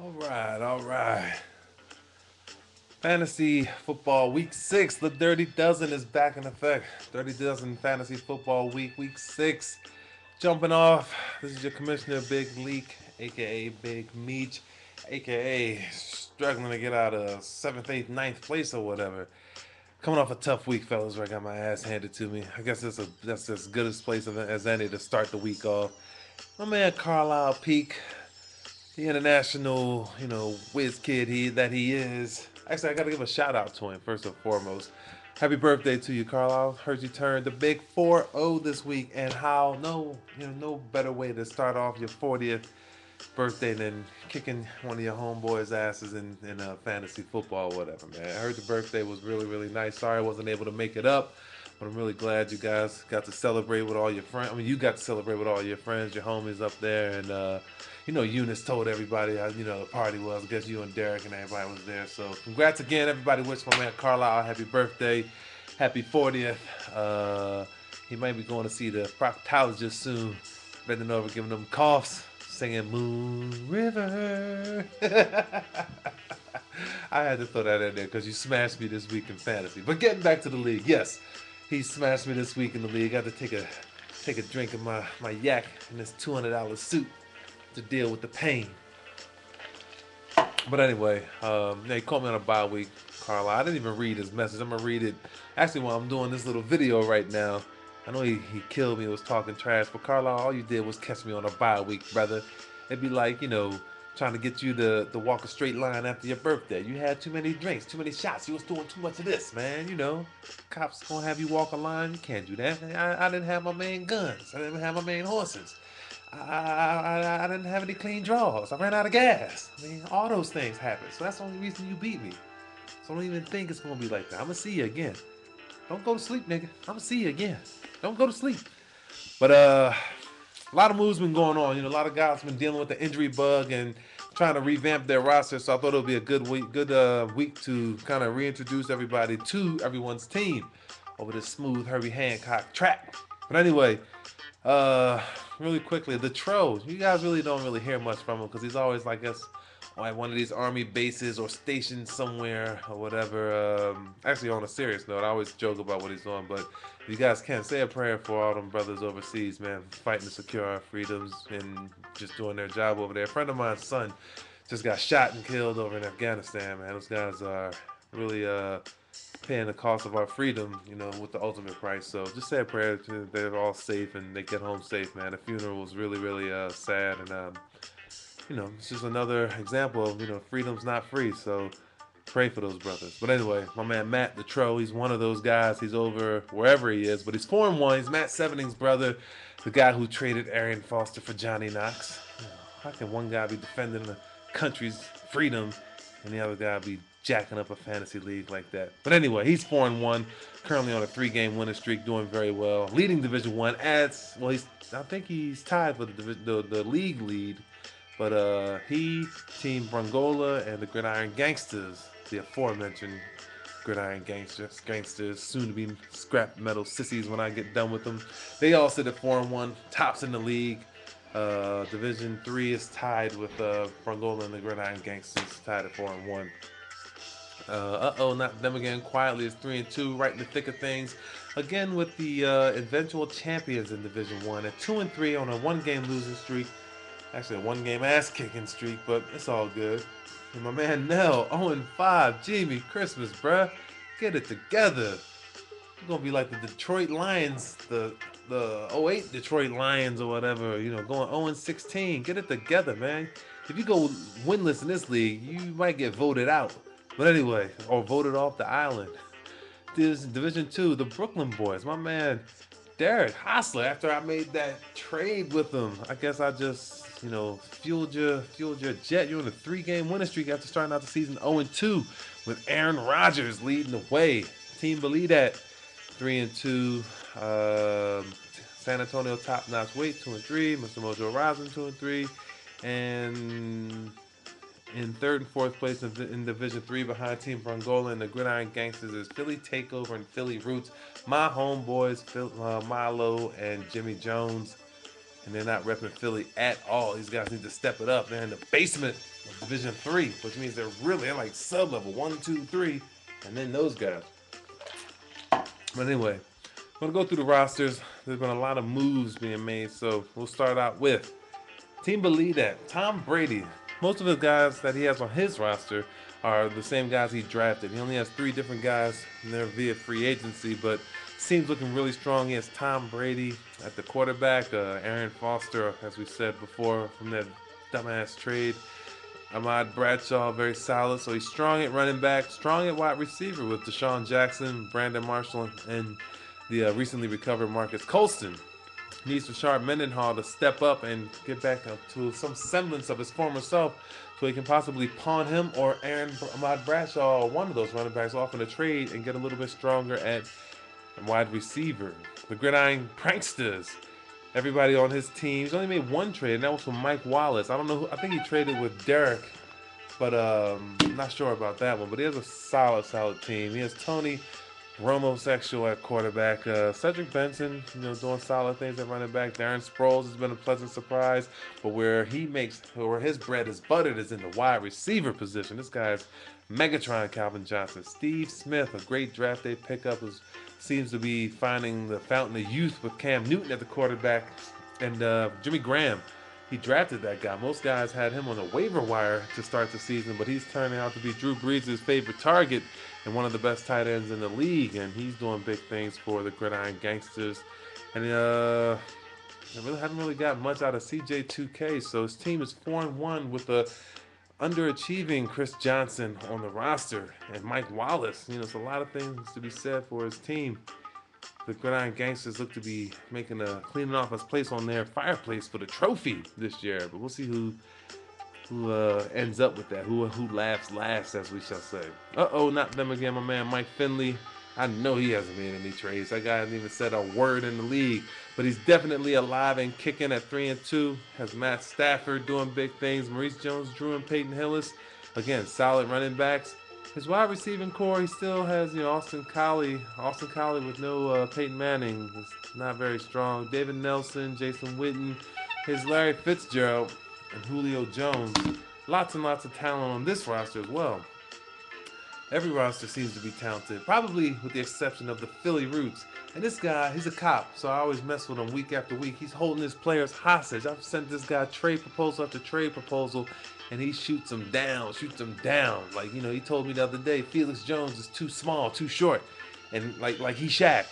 All right. Fantasy football week 6. The Dirty Dozen is back in effect. Dirty Dozen fantasy football week 6. Jumping off. This is your commissioner, Big Leak, aka Big Meech, aka struggling to get out of 7th, 8th, ninth place or whatever. Coming off a tough week, fellas, where I got my ass handed to me. I guess that's as good a place as any to start the week off. My man Carlisle Peak, the international, whiz kid he is. Actually, I gotta give a shout out to him first and foremost. Happy birthday to you, Carlisle. Heard you turned the big 4-0 this week, and how no better way to start off your 40th birthday than kicking one of your homeboys' asses in fantasy football or whatever, man. I heard the birthday was really, really nice. Sorry I wasn't able to make it up, but I'm really glad you guys got to celebrate with all your friends. I mean, you got to celebrate with all your friends, your homies up there, and Eunice told everybody how the party was. I guess you and Derek and everybody was there. So congrats again, everybody. Wish my man Carlisle happy birthday, happy 40th. He might be going to see the proctologist soon, bending over, giving them coughs, singing Moon River. I had to throw that in there because you smashed me this week in fantasy. But getting back to the league, yes, he smashed me this week in the league. I had to take a drink of my yak in this $200 suit to deal with the pain. But anyway, he called me on a bye week, Carla. I didn't even read his message. I'm gonna read it actually while I'm doing this little video right now. I know he killed me, was talking trash, but Carla, all you did was catch me on a bye week, brother. It'd be like, trying to get you to walk a straight line after your birthday. You had too many drinks, too many shots. You was doing too much of this, man. Cops gonna have you walk a line. You can't do that. I didn't have my main guns. I didn't have my main horses. I didn't have any clean draws. I ran out of gas. I mean, all those things happen. So that's the only reason you beat me. So don't even think it's gonna be like that. I'm gonna see you again. Don't go to sleep, nigga. I'm gonna see you again. Don't go to sleep. But a lot of moves been going on. A lot of guys been dealing with the injury bug and trying to revamp their roster. So I thought it would be a good week to kind of reintroduce everybody to everyone's team over this smooth Herbie Hancock track. But anyway, really quickly, the Tro. You guys really don't really hear much from him because he's always, I guess, on one of these army bases or stationed somewhere or whatever. Actually, on a serious note, I always joke about what he's doing, but if you guys can, say a prayer for all them brothers overseas, man, fighting to secure our freedoms and just doing their job over there. A friend of mine's son just got shot and killed over in Afghanistan, man. Those guys are really paying the cost of our freedom, with the ultimate price. So just say a prayer to they're all safe and they get home safe, man. The funeral was really, really sad, and it's just another example of freedom's not free. So pray for those brothers. But anyway, my man Matt the Tro, he's one of those guys. He's over wherever he is, but he's 4-1. He's Matt Severning's brother, the guy who traded Arian Foster for Johnny Knox. How can one guy be defending the country's freedom and the other guy be jacking up a fantasy league like that? But anyway, he's 4-1, currently on a 3-game winning streak, doing very well, leading Division One. I think he's tied for the league lead. But he, Team Brangola, and the Gridiron Gangsters, the aforementioned Gridiron Gangsters, soon to be scrap metal sissies when I get done with them. They all sit at 4-1, tops in the league. Division 3 is tied with Brangola and the Gridiron Gangsters, tied at 4-1. Not them again. Quietly is 3-2, right in the thick of things. Again with the eventual champions in Division 1 at 2-3 on a 1-game losing streak. Actually, a 1-game ass-kicking streak, but it's all good. And my man Nell, 0-5. Jimmy, Christmas, bruh. Get it together. You're going to be like the Detroit Lions, the '08 Detroit Lions or whatever, going 0-16. Get it together, man. If you go winless in this league, you might get voted out. But anyway, or voted off the island. This Division 2, the Brooklyn Boys. My man Derek Hostler, after I made that trade with him, I guess I just, fueled your jet. You're on a 3-game winning streak after starting out the season 0-2 with Aaron Rodgers leading the way. Team believe that. 3-2. San Antonio Top Notch Weight 2-3. Mr. Mojo Rising 2-3. And in third and fourth place in Division 3 behind Team Brangola and the Gridiron Gangsters is Philly Takeover and Philly Roots. My homeboys, Milo and Jimmy Jones. and they're not repping Philly at all. These guys need to step it up. They're in the basement of Division 3, which means they're like sub-level 1, 2, 3, and then those guys. But anyway, I'm going to go through the rosters. There's been a lot of moves being made, so we'll start out with Team Believe That. Tom Brady. Most of the guys that he has on his roster are the same guys he drafted. He only has 3 different guys, and they're via free agency, but seems looking really strong. He has Tom Brady at the quarterback, Aaron Foster, as we said before, from that dumbass trade. Ahmad Bradshaw, very solid. So he's strong at running back, strong at wide receiver with Deshaun Jackson, Brandon Marshall, and the recently recovered Marcus Colston. Needs Rashard Mendenhall to step up and get back to some semblance of his former self so he can possibly pawn him or Ahmad Bradshaw, one of those running backs, off in a trade and get a little bit stronger at wide receiver. The Gridiron Pranksters. Everybody on his team. He's only made 1 trade, and that was from Mike Wallace. I don't know who. I think he traded with Derek, but I'm not sure about that one. But he has a solid team. He has Tony Romosexual at quarterback, Cedric Benson, doing solid things at running back. Darren Sproles has been a pleasant surprise, but where his bread is buttered is in the wide receiver position. This guy's Megatron Calvin Johnson. Steve Smith, a great draft day pickup, seems to be finding the fountain of youth with Cam Newton at the quarterback, and Jimmy Graham. He drafted that guy. Most guys had him on the waiver wire to start the season, but he's turning out to be Drew Brees' favorite target and one of the best tight ends in the league, and he's doing big things for the Gridiron Gangsters. And I haven't really got much out of CJ2K, so his team is 4-1 with a underachieving Chris Johnson on the roster and Mike Wallace. It's a lot of things to be said for his team. The Gridiron Gangsters look to be cleaning off his place on their fireplace for the trophy this year, but we'll see who ends up with that, who laughs last, as we shall say. Not them again, my man Mike Finley. I know he hasn't made any trades. That guy hasn't even said a word in the league, but he's definitely alive and kicking at 3-2. Has Matt Stafford doing big things, Maurice Jones-Drew and Peyton Hillis. Again, solid running backs. His wide receiving core, he still has Austin Collie with no Peyton Manning. It's not very strong. David Nelson, Jason Witten, his Larry Fitzgerald, and Julio Jones. Lots and lots of talent on this roster as well. Every roster seems to be talented, probably with the exception of the Philly roots. And this guy, he's a cop, so I always mess with him week after week. He's holding his players hostage. I've sent this guy trade proposal after trade proposal, and he shoots them down. Like, he told me the other day, Felix Jones is too small, too short. And like he's Shaq,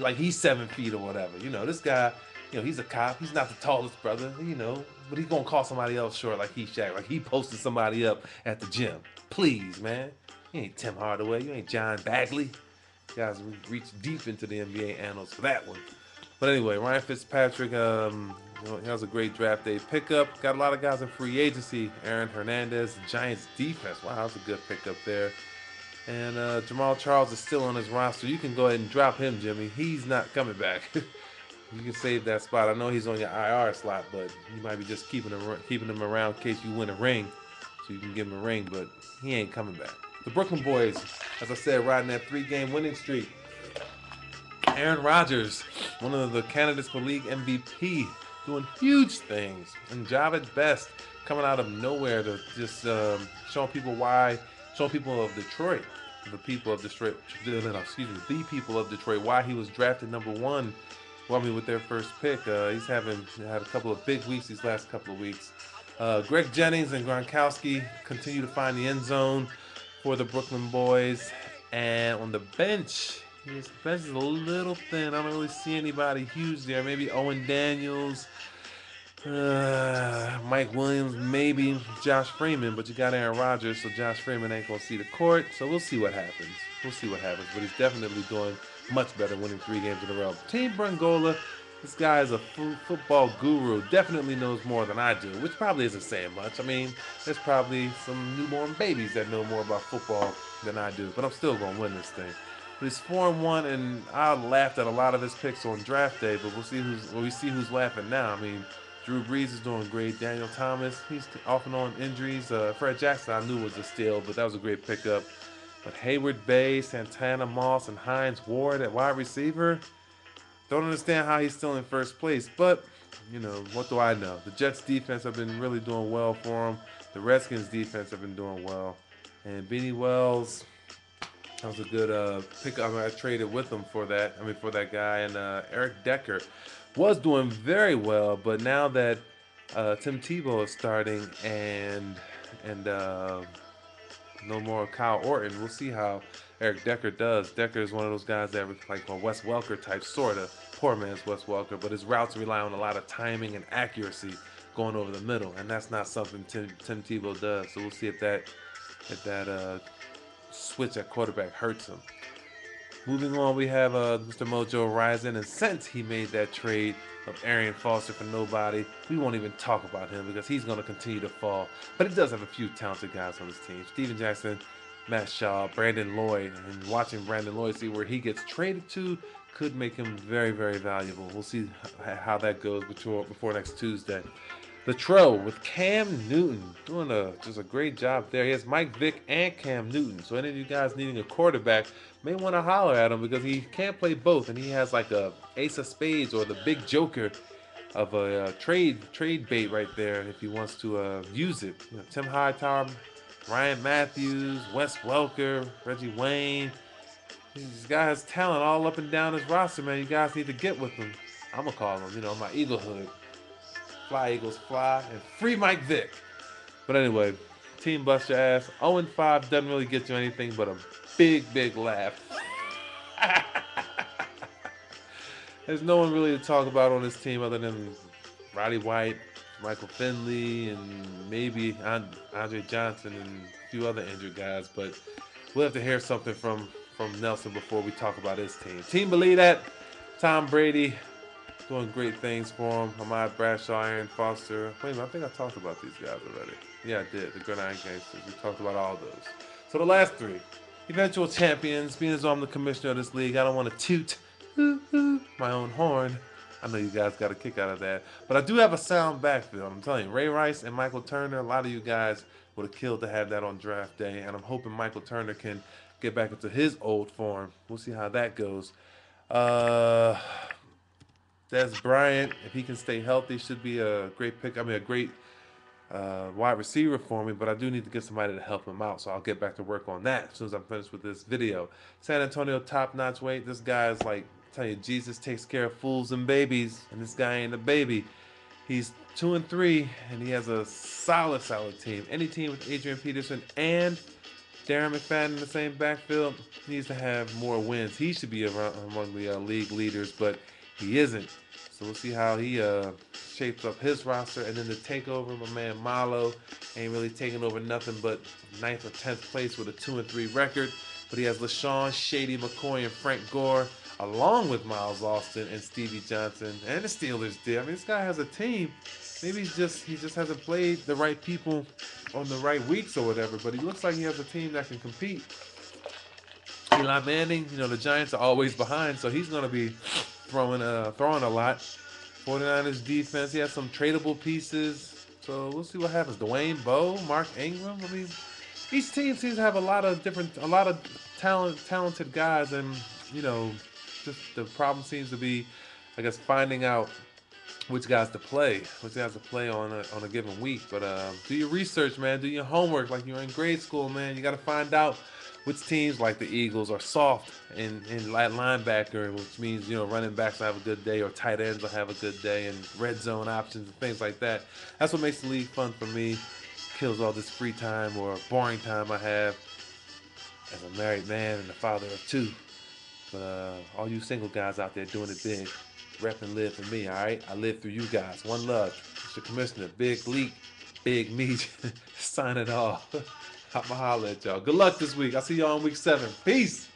like he's 7 feet or whatever. This guy, he's a cop. He's not the tallest brother, but he's gonna call somebody else short like he's Shaq. Like he posted somebody up at the gym. Please, man. You ain't Tim Hardaway. You ain't John Bagley. You guys reach deep into the NBA annals for that one. But anyway, Ryan Fitzpatrick, he has a great draft day pickup. Got a lot of guys in free agency. Aaron Hernandez, the Giants defense. Wow, that's a good pickup there. And Jamal Charles is still on his roster. You can go ahead and drop him, Jimmy. He's not coming back. You can save that spot. I know he's on your IR slot, but you might be just keeping him around in case you win a ring, so you can give him a ring. But he ain't coming back. The Brooklyn Boys, as I said, riding that 3-game winning streak. Aaron Rodgers, one of the candidates for league MVP, doing huge things. And Javid Best coming out of nowhere to just showing people of Detroit, the people of Detroit, why he was drafted number 1. With their first pick. He's had a couple of big weeks these last couple of weeks. Greg Jennings and Gronkowski continue to find the end zone for the Brooklyn Boys. And on the bench, his bench is a little thin. I don't really see anybody huge there. Maybe Owen Daniels, Mike Williams, maybe Josh Freeman. But you got Aaron Rodgers, so Josh Freeman ain't going to see the court. So we'll see what happens. But he's definitely doing much better, winning 3 games in a row. Team Brangola, this guy is a football guru. Definitely knows more than I do, which probably isn't saying much. I mean, there's probably some newborn babies that know more about football than I do, but I'm still going to win this thing. But he's 4-1, and I laughed at a lot of his picks on draft day, but we see who's laughing now. I mean, Drew Brees is doing great. Daniel Thomas, he's off and on injuries. Fred Jackson, I knew was a steal, but that was a great pickup. But Hayward Bay, Santana Moss, and Hines Ward at wide receiver, don't understand how he's still in first place. But you know, what do I know? The Jets defense have been really doing well for him. The Redskins defense have been doing well. And Beanie Wells, that was a good pick. I mean, I traded with him for that. I mean, for that guy. And Eric Decker was doing very well, but now that Tim Tebow is starting and no more Kyle Orton, we'll see how Eric Decker does. Decker is one of those guys that like a Wes Welker type, sort of poor man's Wes Welker, but his routes rely on a lot of timing and accuracy going over the middle, and that's not something Tim Tebow does. So we'll see if that switch at quarterback hurts him. Moving on, we have Mr. Mojo Rising, and since he made that trade of Arian Foster for nobody, we won't even talk about him because he's going to continue to fall. But he does have a few talented guys on his team. Steven Jackson, Matt Shaw, Brandon Lloyd, and watching Brandon Lloyd see where he gets traded to could make him very, very valuable. We'll see how that goes before next Tuesday. The Tro with Cam Newton doing just a great job there. He has Mike Vick and Cam Newton. So any of you guys needing a quarterback may want to holler at him because he can't play both, and he has like a ace of spades or the big joker of a trade bait right there if he wants to use it. You know, Tim Hightower, Ryan Matthews, Wes Welker, Reggie Wayne. This guy has talent all up and down his roster, man. You guys need to get with him. I'm gonna call him, you know, my Eagle hood. Fly Eagles fly, and free Mike Vick. But anyway, team bust your ass. 0-5 doesn't really get you anything but a big, big laugh. There's no one really to talk about on this team other than Roddy White, Michael Finley, and maybe Andre Johnson and a few other injured guys. But we'll have to hear something from Nelson before we talk about his team. Team believe that. Tom Brady doing great things for him. Ahmad Bradshaw, Aaron Foster. Wait a minute, I think I talked about these guys already. Yeah, I did. The Gridiron Gangsters. We talked about all those. So the last three. Eventual champions. Being as though I'm the commissioner of this league, I don't want to toot my own horn. I know you guys got a kick out of that. But I do have a sound backfield. I'm telling you, Ray Rice and Michael Turner, a lot of you guys would have killed to have that on draft day. And I'm hoping Michael Turner can get back into his old form. We'll see how that goes. Des Bryant, if he can stay healthy, should be a great pick. I mean, a great wide receiver for me, but I do need to get somebody to help him out, so I'll get back to work on that as soon as I'm finished with this video. San Antonio top-notch weight. This guy is like, I tell you, Jesus takes care of fools and babies, and this guy ain't a baby. He's 2-3, and he has a solid team. Any team with Adrian Peterson and Darren McFadden in the same backfield needs to have more wins. He should be among the league leaders, but he isn't. So we'll see how he shapes up his roster. And then the takeover, my man Malo ain't really taking over nothing but 9th or 10th place with a 2-3 record. But he has LaShawn, Shady McCoy, and Frank Gore, along with Miles Austin and Stevie Johnson. And the Steelers did. I mean, this guy has a team. Maybe he just hasn't played the right people on the right weeks or whatever. But he looks like he has a team that can compete. Eli Manning, you know, the Giants are always behind, so he's going to be throwing a lot. 49ers defense, he has some tradable pieces. So we'll see what happens. Dwayne Bowe, Mark Ingram. I mean, each team seems to have a lot of talented guys, and you know, just the problem seems to be, I guess, finding out which guys to play on a given week. But do your research, man. Do your homework like you're in grade school, man. You got to find out which teams like the Eagles are soft in linebacker, which means, you know, running backs will have a good day or tight ends will have a good day, and red zone options and things like that. That's what makes the league fun for me. Kills all this free time or boring time I have as a married man and a father of two. But all you single guys out there doing it big, rep and live for me, all right? I live through you guys. One love. It's the commissioner. Big Leak, Big Meat. Sign it off. I'ma holler at y'all. Good luck this week. I'll see y'all in week 7. Peace.